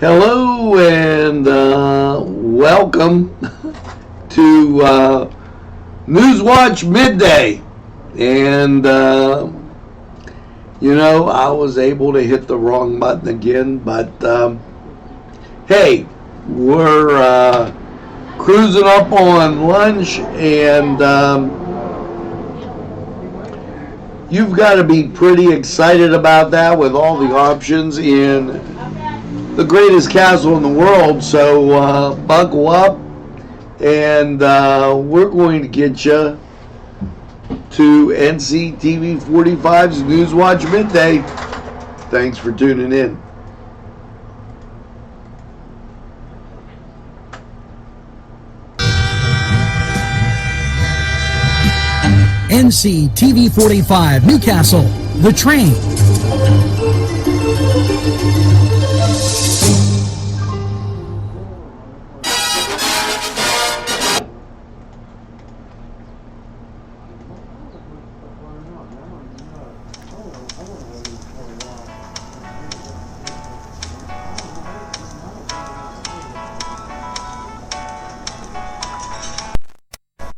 Hello and welcome to Newswatch Midday. And, I was able to hit the wrong button again, but hey, we're cruising up on lunch, and you've got to be pretty excited about that with all the options in the greatest castle in the world. So buckle up, and we're going to get you to NCTV45's Newswatch Midday. Thanks for tuning in. NCTV45 Newcastle, The Train.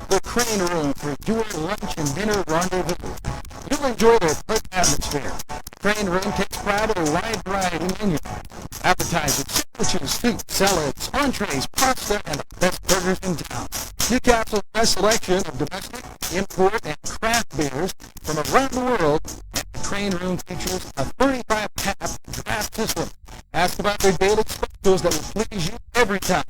The Crane Room for your lunch and dinner rendezvous. You'll enjoy their pleasant atmosphere. Crane Room takes pride in a wide variety menu. Appetizers, sandwiches, soup, salads, entrees, pasta, and the best burgers in town. Newcastle's best selection of domestic, import, and craft beers from around the world. And the Crane Room features a 35-tap draft system. Ask about their daily specials that will please you every time.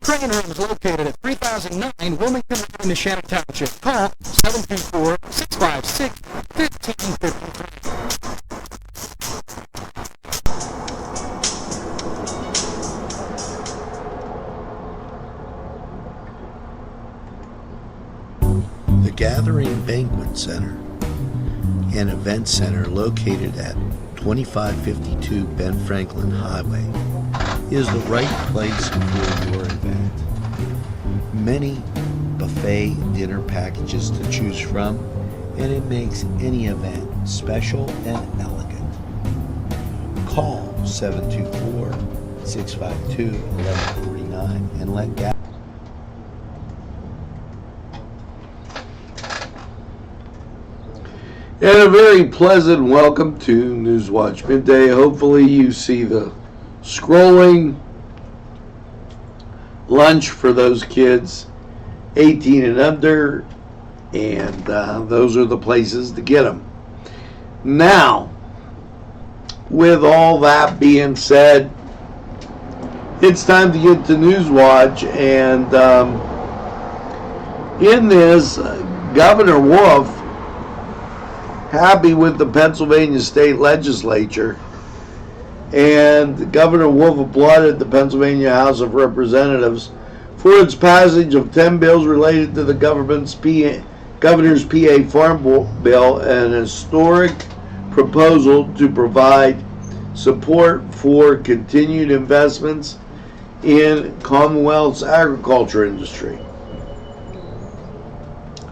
Crane Room is located at 3009 Wilmington Road in the Shannon Township. Call 724-656-1553. The Gathering Banquet Center and Event Center, located at 2552 Ben Franklin Highway, is the right place for your event. Many buffet dinner packages to choose from, and it makes any event special and elegant. Call 724-652-1149 and let Gavin. And a very pleasant welcome to Newswatch Midday. Hopefully you see the scrolling lunch for those kids 18 and under, and those are the places to get them. Now, with all that being said, it's time to get to Newswatch, and in this, Governor Wolf, happy with the Pennsylvania State Legislature, and Governor Wolf applauded the Pennsylvania House of Representatives for its passage of 10 bills related to the governor's PA Farm Bill, an historic proposal to provide support for continued investments in Commonwealth's agriculture industry.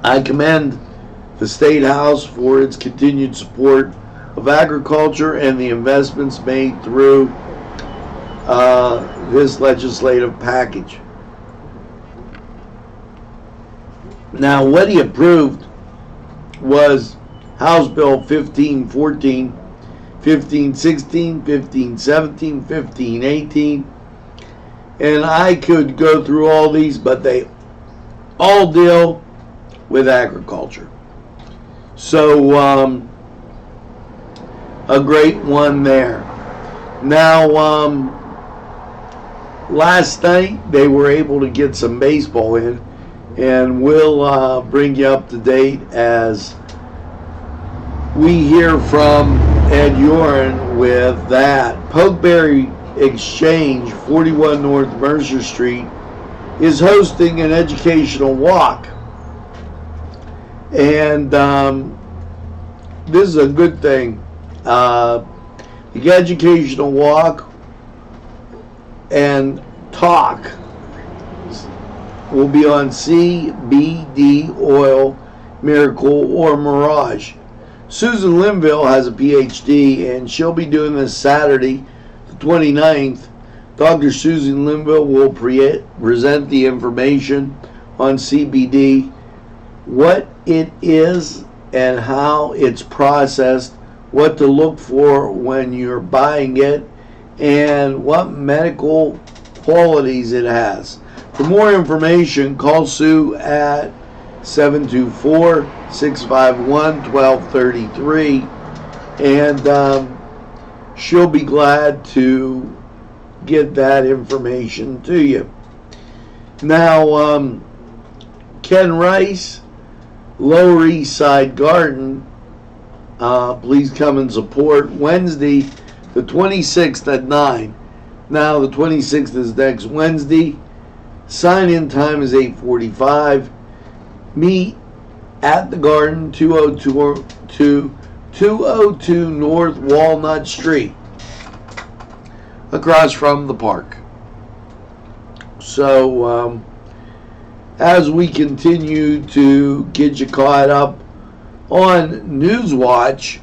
I commend the State House for its continued support of agriculture and the investments made through this legislative package. Now, what he approved was House Bill 1514, 1516, 1517, 1518, and I could go through all these, but they all deal with agriculture. So, a great one there. Now, last night they were able to get some baseball in, and we'll bring you up to date as we hear from Ed Urin with that. Pokeberry Exchange, 41 North Mercer Street, is hosting an educational walk. And this is a good thing. The educational walk and talk will be on CBD oil, Miracle, or Mirage. Susan Linville has a PhD, and she'll be doing this Saturday, the 29th, Dr. Susan Linville will present the information on CBD, what it is and how it's processed, what to look for when you're buying it, and what medical qualities it has. For more information, call Sue at 724-651-1233, and she'll be glad to get that information to you. Now, Ken Rice, Lower East Side Garden, please come and support Wednesday, the 26th at 9. Now, the 26th is next Wednesday. Sign-in time is 8:45. Meet at the Garden, 202 North Walnut Street, across from the park. So, as we continue to get you caught up on Newswatch,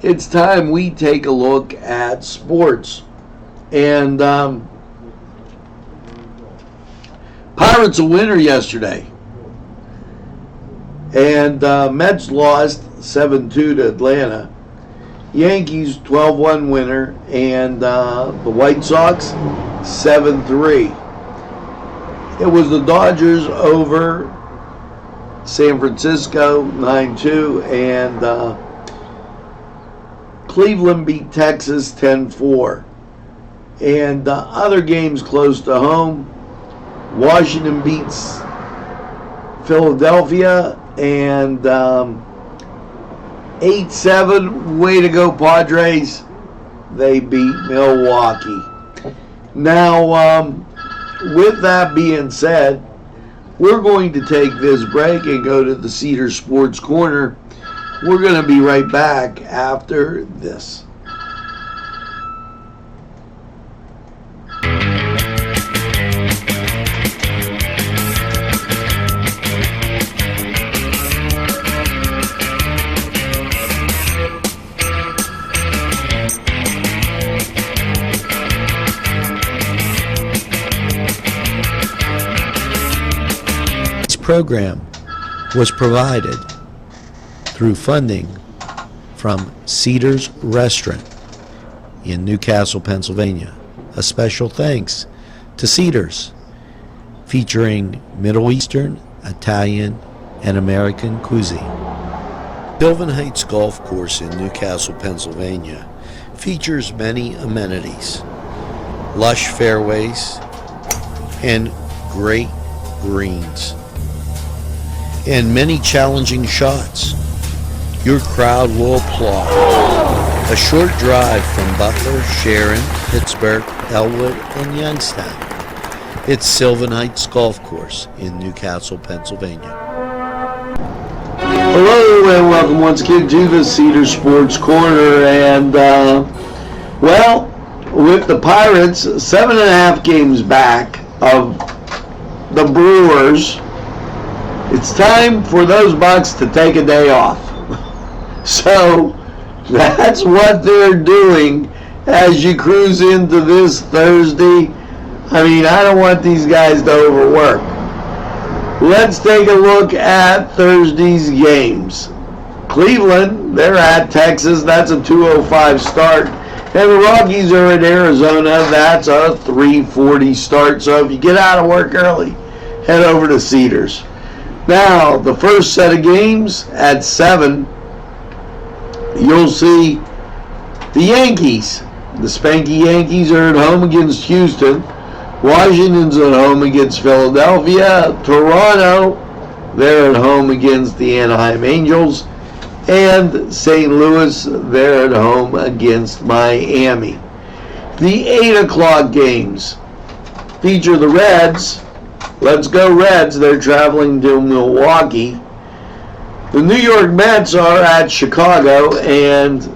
it's time we take a look at sports. And Pirates a winner yesterday. And Mets lost 7-2 to Atlanta. Yankees 12-1 winner, and the White Sox 7-3. It was the Dodgers over San Francisco 9-2, and Cleveland beat Texas 10-4. And other games close to home, Washington beats Philadelphia, and 8-7. Way to go, Padres. They beat Milwaukee. Now, with that being said, we're going to take this break and go to the Cedar Sports Corner. We're going to be right back after this. Program was provided through funding from Cedars Restaurant in Newcastle, Pennsylvania. A special thanks to Cedars, featuring Middle Eastern, Italian, and American cuisine. Sylvan Heights Golf Course in Newcastle, Pennsylvania features many amenities, lush fairways, and great greens, and many challenging shots. Your crowd will applaud. A short drive from Butler, Sharon, Pittsburgh, Elwood, and Youngstown. It's Sylvan Heights Golf Course in Newcastle, Pennsylvania. Hello and welcome once again to the Cedar Sports Corner. And with the Pirates 7.5 games back of the Brewers, it's time for those Bucks to take a day off. So that's what they're doing as you cruise into this Thursday. I mean, I don't want these guys to overwork. Let's take a look at Thursday's games. Cleveland, they're at Texas. That's a 2:05 start. And the Rockies are at Arizona. That's a 3:40 start. So if you get out of work early, head over to Cedars. Now, the first set of games at 7, you'll see the Yankees. The Spanky Yankees are at home against Houston. Washington's at home against Philadelphia. Toronto, they're at home against the Anaheim Angels. And St. Louis, they're at home against Miami. The 8 o'clock games feature the Reds. Let's go Reds. They're traveling to Milwaukee. The New York Mets are at Chicago, and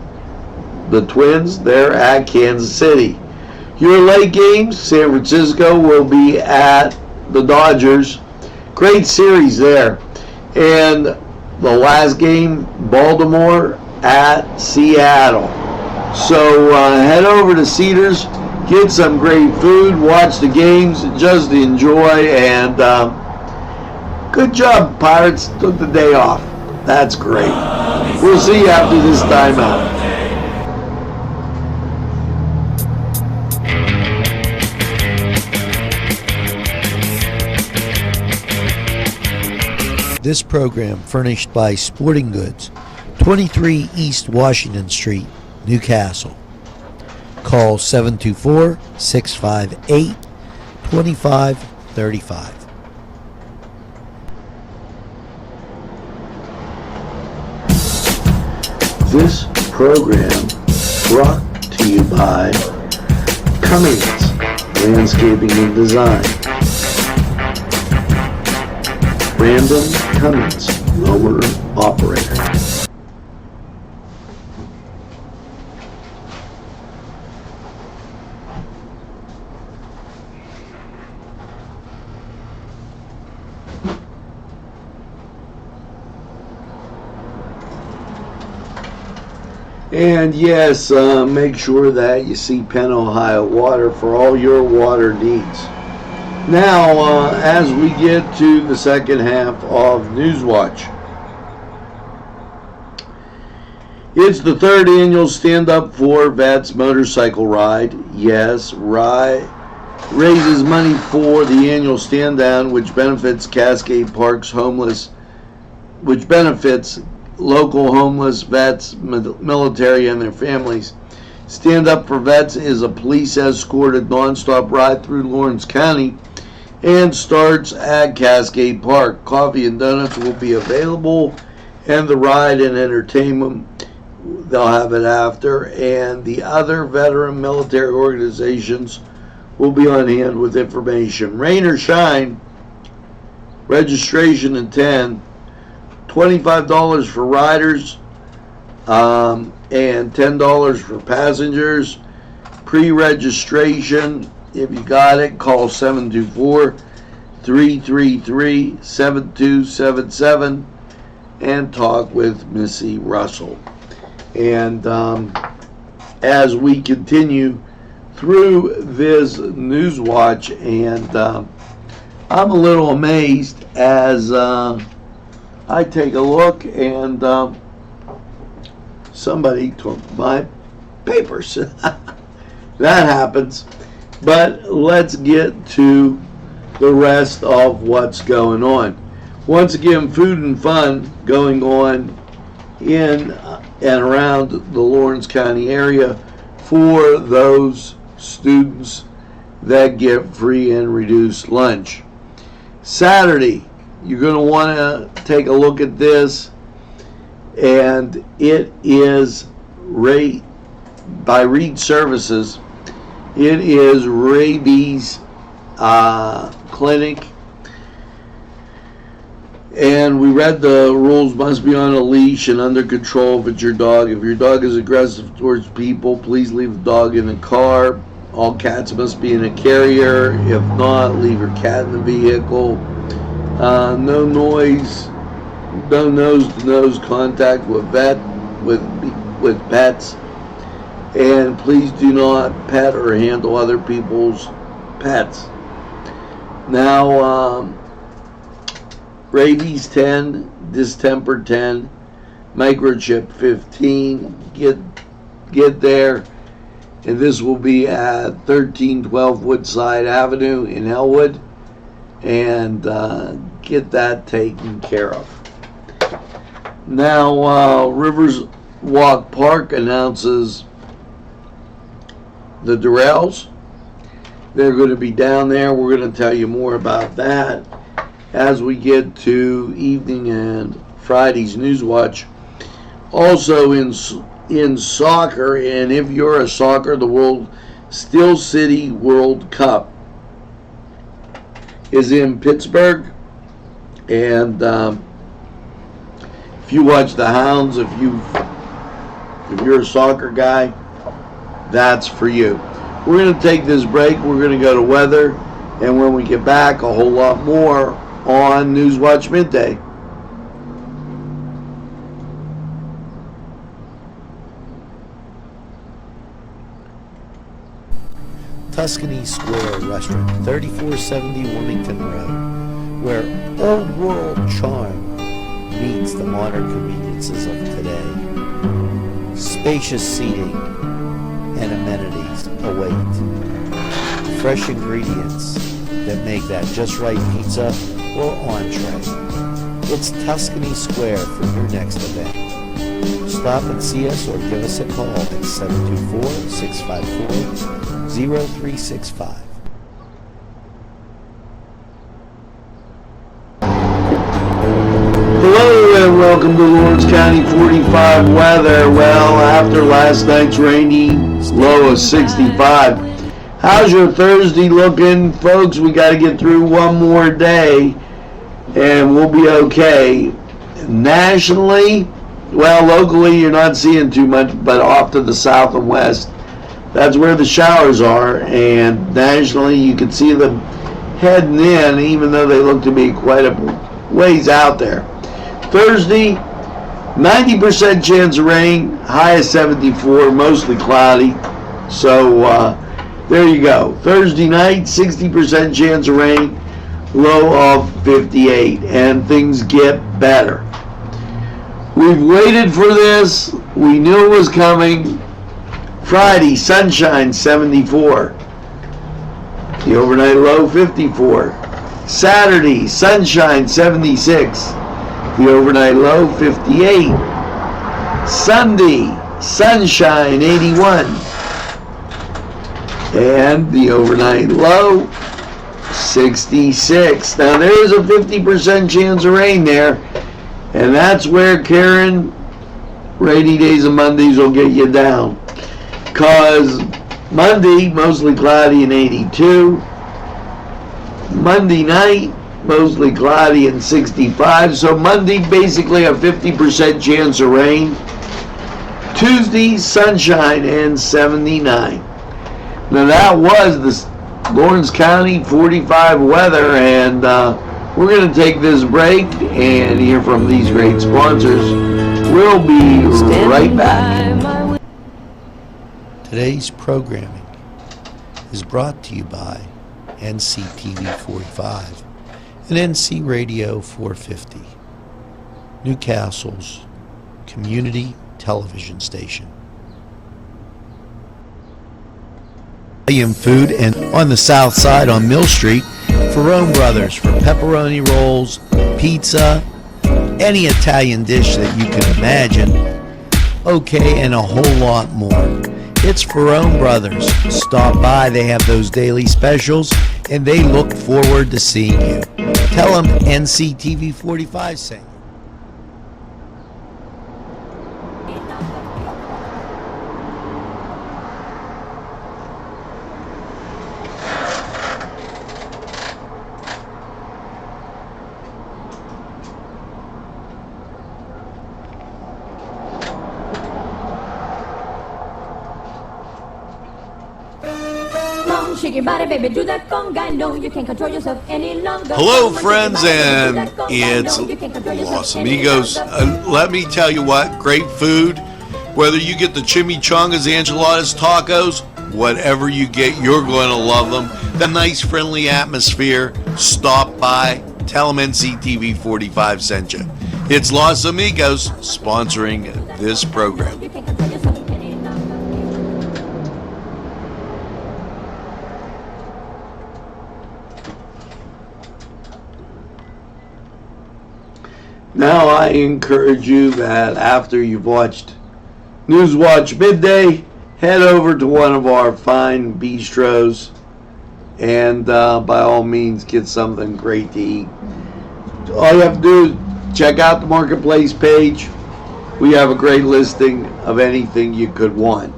the Twins, they're at Kansas City. Your late games, San Francisco will be at the Dodgers. Great series there. And the last game, Baltimore at Seattle. So head over to Cedars, get some great food, watch the games, just enjoy, and good job, Pirates. Took the day off. That's great. We'll see you after this timeout. This program furnished by Sporting Goods, 23 East Washington Street, Newcastle. Call 724-658-2535. This program brought to you by Cummings Landscaping and Design. Brandon Cummings, owner operator. And yes, make sure that you see Penn, Ohio Water for all your water needs. Now, as we get to the second half of Newswatch, it's the third annual Stand Up for Vets motorcycle ride. Yes, raises money for the annual Stand Down, which benefits Cascade Park's homeless, which benefits local homeless vets, military, and their families. Stand Up for Vets is a police-escorted nonstop ride through Lawrence County and starts at Cascade Park. Coffee and donuts will be available, and the ride and entertainment, they'll have it after, and the other veteran military organizations will be on hand with information. Rain or shine, registration at 10, $25 for riders, and $10 for passengers. Pre-registration, if you got it, call 724-333-7277 and talk with Missy Russell. And as we continue through this Newswatch, and I'm a little amazed as I take a look, and somebody took my papers. That happens. But let's get to the rest of what's going on. Once again, food and fun going on in and around the Lawrence County area for those students that get free and reduced lunch. Saturday, you're going to want to take a look at this, and it is by Reed Services. It is rabies clinic, and we read the rules. Must be on a leash and under control if it's your dog. If your dog is aggressive towards people, please leave the dog in the car. All cats must be in a carrier. If not, leave your cat in the vehicle. No noise, no nose-to-nose contact with pets, and please do not pet or handle other people's pets. Now, rabies 10, distemper 10, microchip 15. Get there, and this will be at 1312 Woodside Avenue in Elwood, and get that taken care of. Now, Rivers Walk Park announces the Durrells. They're going to be down there. We're going to tell you more about that as we get to evening and Friday's Newswatch. Also in soccer, and if you're a soccer, the Steel City World Cup is in Pittsburgh, and if you watch the Hounds, if you're a soccer guy, that's for you. We're going to take this break. We're going to go to weather, and when we get back, a whole lot more on Newswatch Midday. Tuscany Square Restaurant, 3470 Wilmington Road, where old world charm meets the modern conveniences of today. Spacious seating and amenities await. Fresh ingredients that make that just right pizza or entree. It's Tuscany Square for your next event. Stop and see us or give us a call at 724-654-0365. Hello and welcome to Lawrence County 45 weather. Well, after last night's rainy low of 65, how's your Thursday looking? Folks, we got to get through one more day and we'll be okay. Nationally, well, locally you're not seeing too much, but off to the south and west, that's where the showers are, and nationally you can see them heading in, even though they look to be quite a ways out there. Thursday, 90% chance of rain, high of 74, mostly cloudy. So there you go. Thursday night, 60% chance of rain, low of 58, and things get better. We've waited for this. We knew it was coming. Friday, sunshine, 74. The overnight low, 54. Saturday, sunshine, 76. The overnight low, 58. Sunday, sunshine, 81. And the overnight low, 66. Now there is a 50% chance of rain there, and that's where Karen, rainy days and Mondays will get you down. Because Monday, mostly cloudy and 82. Monday night, mostly cloudy and 65. So Monday, basically a 50% chance of rain. Tuesday, sunshine and 79. Now that was the Lawrence County 45 weather, and we're going to take this break and hear from these great sponsors. We'll be right back. Today's programming is brought to you by NCTV45 and NC Radio 450, Newcastle's community television station. Italian food, and on the south side on Mill Street, Ferrone Brothers for pepperoni rolls, pizza, any Italian dish that you can imagine, okay, and a whole lot more. It's Ferrone Brothers. Stop by, they have those daily specials, and they look forward to seeing you. Tell them NCTV45 sent you. Shake your body, baby, do that conga. No, you can't control yourself any longer. Hello, friends, and it's Los Amigos. Let me tell you what, great food. Whether you get the chimichangas, enchiladas, tacos, whatever you get, you're going to love them. The nice, friendly atmosphere. Stop by. Tell them NCTV45 sent you. It's Los Amigos sponsoring this program. Now I encourage you that after you've watched Newswatch Midday, head over to one of our fine bistros and by all means get something great to eat. All you have to do is check out the marketplace page. We have a great listing of anything you could want.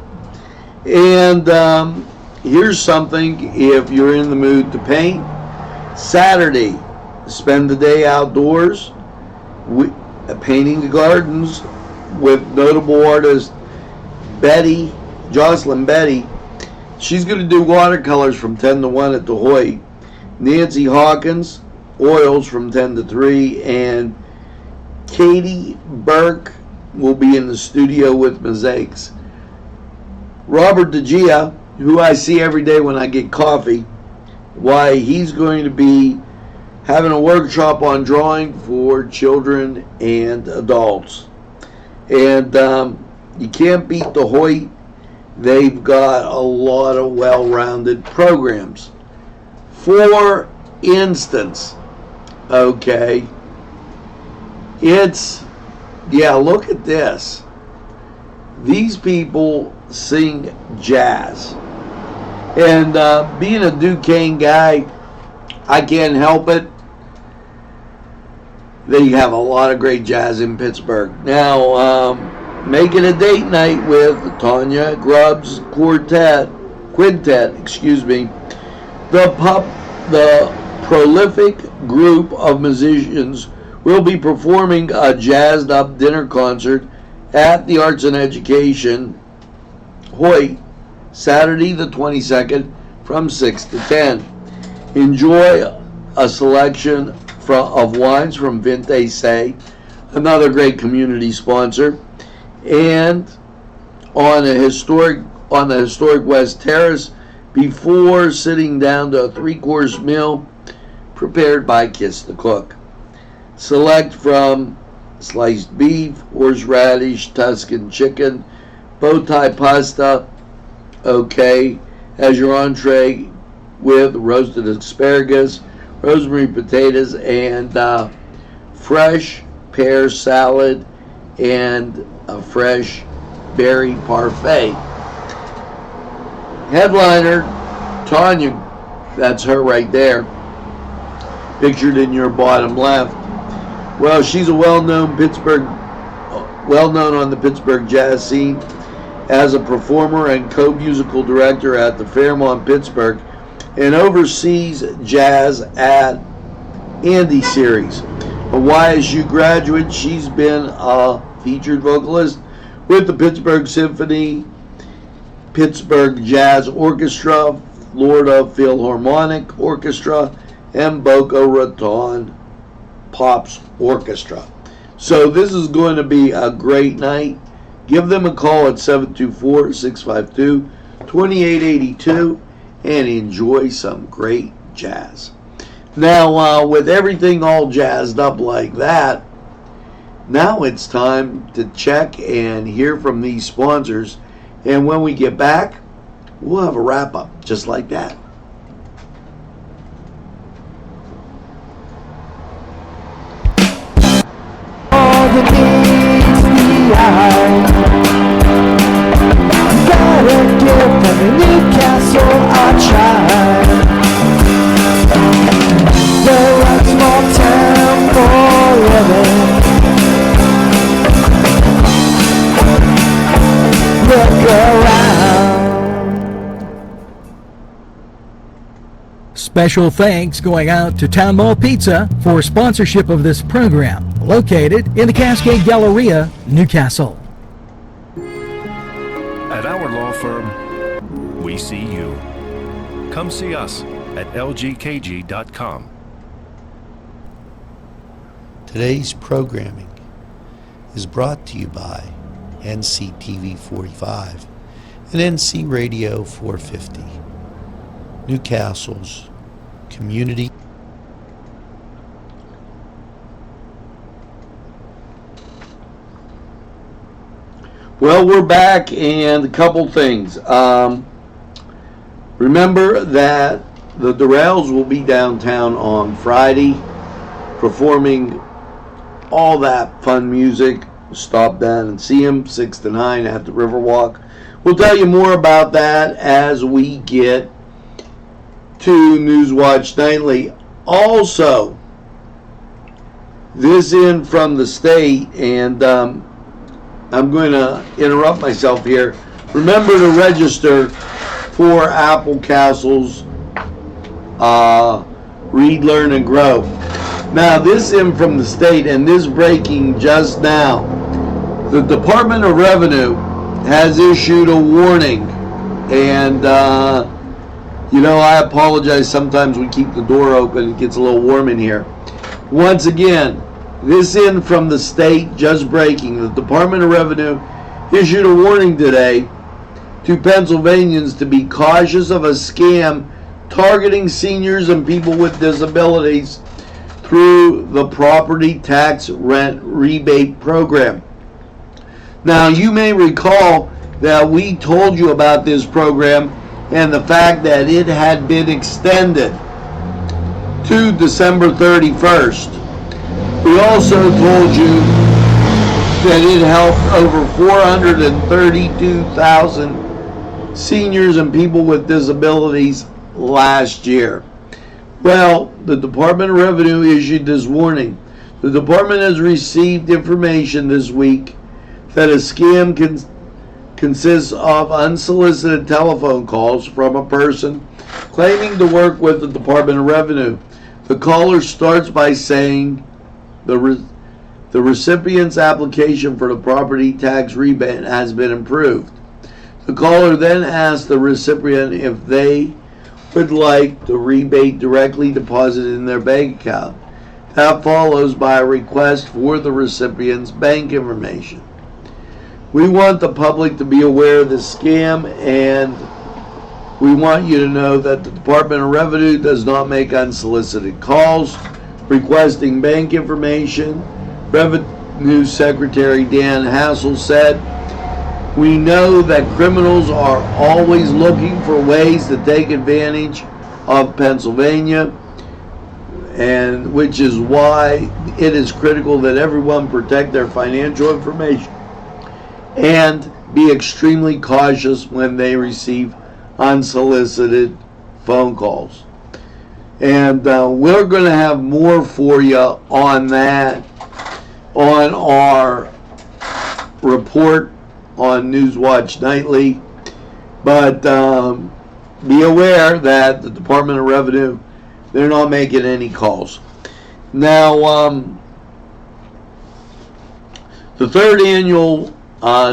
And here's something if you're in the mood to paint. Saturday, spend the day outdoors. Painting the gardens with notable artist Jocelyn Betty. She's going to do watercolors from 10 to 1 at the Hoyt. Nancy Hawkins, oils from 10 to 3. And Katie Burke will be in the studio with mosaics. Robert DeGia who I see every day when I get coffee, why he's going to be having a workshop on drawing for children and adults. And you can't beat the Hoyt. They've got a lot of well-rounded programs. For instance, okay, look at this. These people sing jazz. And being a Duquesne guy, I can't help it. They have a lot of great jazz in Pittsburgh. Now, make it a date night with Tanya Grubb's quintet. The prolific group of musicians will be performing a jazzed up dinner concert at the Arts and Education Hoyt, Saturday the 22nd from 6 to 10. Enjoy a selection of wines from Midday, another great community sponsor, and on the historic West Terrace before sitting down to a 3-course meal prepared by Kiss the Cook. Select from sliced beef, horseradish, Tuscan chicken, bow tie pasta, okay, as your entree with roasted asparagus, rosemary potatoes, and fresh pear salad and a fresh berry parfait. Headliner, Tanya, that's her right there, pictured in your bottom left. Well, she's a well-known on the Pittsburgh jazz scene as a performer and co-musical director at the Fairmont Pittsburgh, and oversees jazz at Andy Series. A YSU graduate, she's been a featured vocalist with the Pittsburgh Symphony, Pittsburgh Jazz Orchestra, Florida Philharmonic Orchestra, and Boca Raton Pops Orchestra. So this is going to be a great night. Give them a call at 724-652-2882 and enjoy some great jazz. Now, with everything all jazzed up like that, now it's time to check and hear from these sponsors. And when we get back, we'll have a wrap-up just like that. All the things behind. Gotta give every Newcastle a try. They're a small town for living. Look around. Special thanks going out to Town Mall Pizza for sponsorship of this program, located in the Cascade Galleria, Newcastle. At our law firm, we see you. Come see us at lgkg.com. Today's programming is brought to you by NCTV45 and NC Radio 450, Newcastle's community. Well, we're back, and a couple things. Remember that the Durrells will be downtown on Friday performing all that fun music. Stop down and see them 6 to 9 at the Riverwalk. We'll tell you more about that as we get to Newswatch Nightly. Also, this in from the state, and I'm going to interrupt myself here. Remember to register for Apple Castle's Read, Learn, and Grow. Now, this in from the state, and this breaking just now. The Department of Revenue has issued a warning, and I apologize. Sometimes we keep the door open. It gets a little warm in here. Once again, this in from the state, just breaking. The Department of Revenue issued a warning today to Pennsylvanians to be cautious of a scam targeting seniors and people with disabilities through the property tax rent rebate program. Now, you may recall that we told you about this program and the fact that it had been extended to December 31st. We also told you that it helped over 432,000 seniors and people with disabilities last year. Well, the Department of Revenue issued this warning. The department has received information this week that a scam consists of unsolicited telephone calls from a person claiming to work with the Department of Revenue. The caller starts by saying the recipient's application for the property tax rebate has been approved. The caller then asks the recipient if they would like the rebate directly deposited in their bank account. That follows by a request for the recipient's bank information. We want the public to be aware of this scam, and we want you to know that the Department of Revenue does not make unsolicited calls requesting bank information. Revenue Secretary Dan Hassel said, "We know that criminals are always looking for ways to take advantage of Pennsylvania, and which is why it is critical that everyone protect their financial information and be extremely cautious when they receive unsolicited phone calls." And we're going to have more for you on that on our report on Newswatch Nightly. But be aware that the Department of Revenue, they're not making any calls. Now, the third annual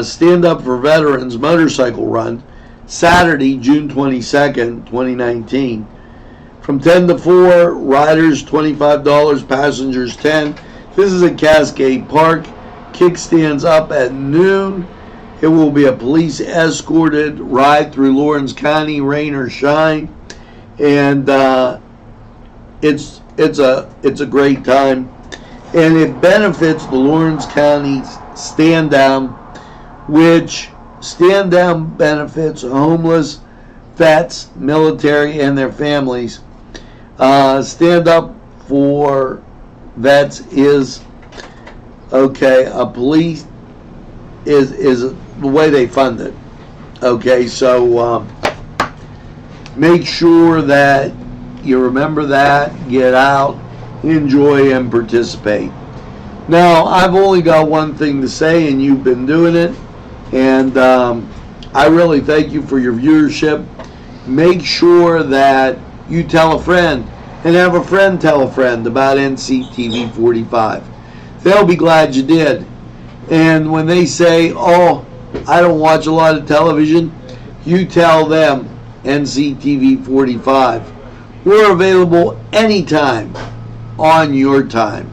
Stand Up for Veterans motorcycle run, Saturday, June 22nd, 2019. From 10 to 4, riders $25, passengers $10. This is at Cascade Park. Kickstands up at noon. It will be a police escorted ride through Lawrence County, rain or shine, and it's a great time, and it benefits the Lawrence County Stand Down, which Stand Down benefits homeless vets, military, and their families. Stand Up for Vets is okay. A police is the way they fund it. Okay, so make sure that you remember that, get out, enjoy, and participate. Now, I've only got one thing to say, and you've been doing it, and I really thank you for your viewership. Make sure that you tell a friend, and have a friend tell a friend about NCTV45. They'll be glad you did. And when they say, "Oh, I don't watch a lot of television," you tell them NCTV45. We're available anytime on your time.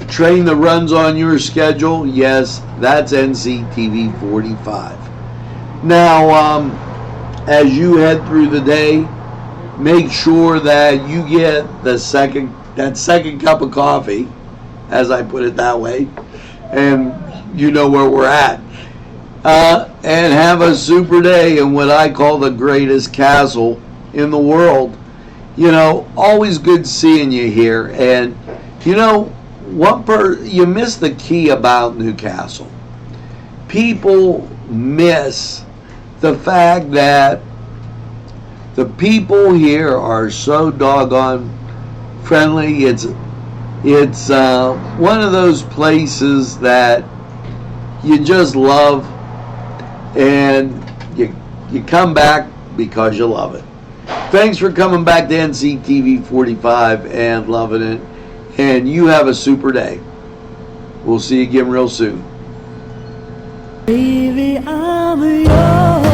A train that runs on your schedule, yes, that's NCTV45. Now, as you head through the day, make sure that you get that second cup of coffee, as I put it that way, and you know where we're at. And have a super day in what I call the greatest castle in the world. You know, always good seeing you here. And you know, you miss the key about Newcastle. People miss the fact that the people here are so doggone friendly. It's one of those places that you just love, and you come back because you love it. Thanks for coming back to NCTV45 and loving it, and you have a super day. We'll see you again real soon. Baby, I'm yours.